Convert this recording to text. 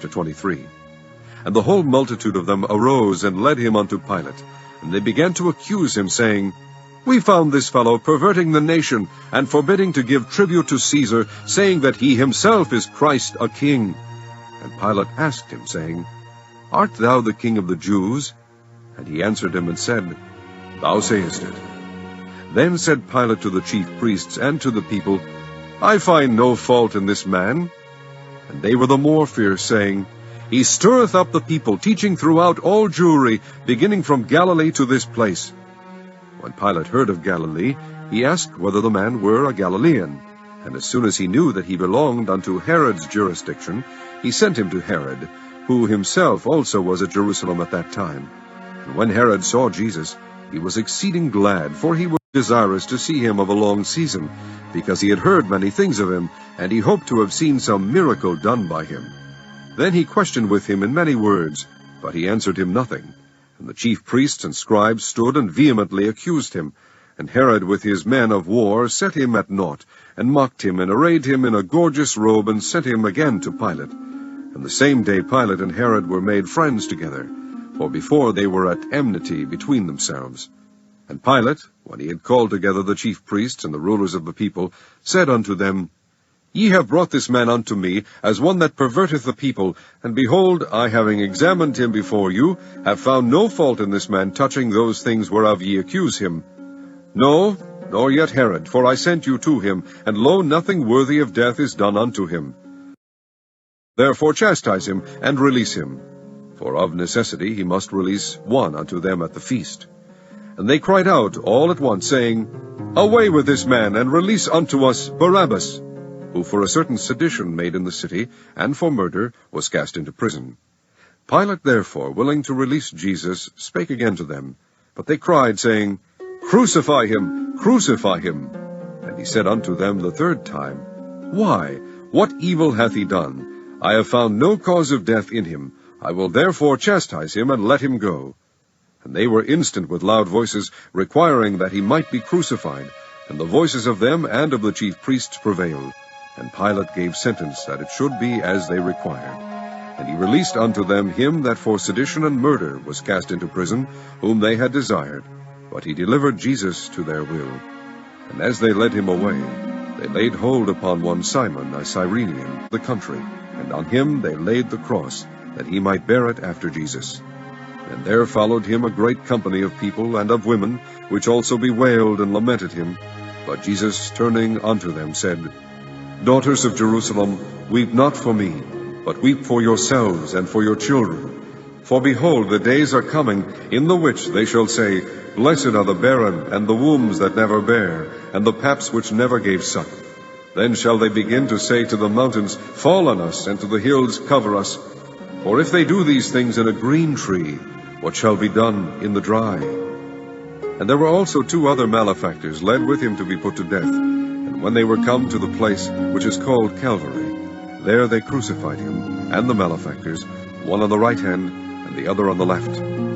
23. And the whole multitude of them arose and led him unto Pilate. And they began to accuse him, saying, We found this fellow perverting the nation, and forbidding to give tribute to Caesar, saying that he himself is Christ a king. And Pilate asked him, saying, Art thou the king of the Jews? And he answered him and said, Thou sayest it. Then said Pilate to the chief priests and to the people, I find no fault in this man. And they were the more fierce, saying, He stirreth up the people, teaching throughout all Jewry, beginning from Galilee to this place. When Pilate heard of Galilee, he asked whether the man were a Galilean. And as soon as he knew that he belonged unto Herod's jurisdiction, he sent him to Herod, who himself also was at Jerusalem at that time. And when Herod saw Jesus, he was exceeding glad, for he was desirous to see him of a long season, because he had heard many things of him, and he hoped to have seen some miracle done by him. Then he questioned with him in many words, but he answered him nothing. And the chief priests and scribes stood and vehemently accused him. And Herod with his men of war set him at naught, and mocked him, and arrayed him in a gorgeous robe, and sent him again to Pilate. And the same day Pilate and Herod were made friends together, for before they were at enmity between themselves. And Pilate, when he had called together the chief priests and the rulers of the people, said unto them, Ye have brought this man unto me, as one that perverteth the people, and behold, I, having examined him before you, have found no fault in this man touching those things whereof ye accuse him. No, nor yet Herod, for I sent you to him, and lo, nothing worthy of death is done unto him. Therefore chastise him, and release him. For of necessity he must release one unto them at the feast. And they cried out all at once, saying, Away with this man, and release unto us Barabbas, who for a certain sedition made in the city, and for murder, was cast into prison. Pilate therefore, willing to release Jesus, spake again to them. But they cried, saying, Crucify him, crucify him. And he said unto them the third time, Why, what evil hath he done? I have found no cause of death in him. I will therefore chastise him, and let him go. And they were instant with loud voices, requiring that he might be crucified. And the voices of them and of the chief priests prevailed. And Pilate gave sentence that it should be as they required. And he released unto them him that for sedition and murder was cast into prison, whom they had desired. But he delivered Jesus to their will. And as they led him away, they laid hold upon one Simon, a Cyrenian, the country, and on him they laid the cross, that he might bear it after Jesus. And there followed him a great company of people and of women, which also bewailed and lamented him. But Jesus, turning unto them, said, Daughters of Jerusalem, weep not for me, but weep for yourselves and for your children. For behold, the days are coming, in the which they shall say, Blessed are the barren, and the wombs that never bare, and the paps which never gave suck. Then shall they begin to say to the mountains, Fall on us, and to the hills, Cover us. For if they do these things in a green tree, what shall be done in the dry? And there were also 2 other malefactors led with him to be put to death. And when they were come to the place which is called Calvary, there they crucified him, and the malefactors, one on the right hand, and the other on the left.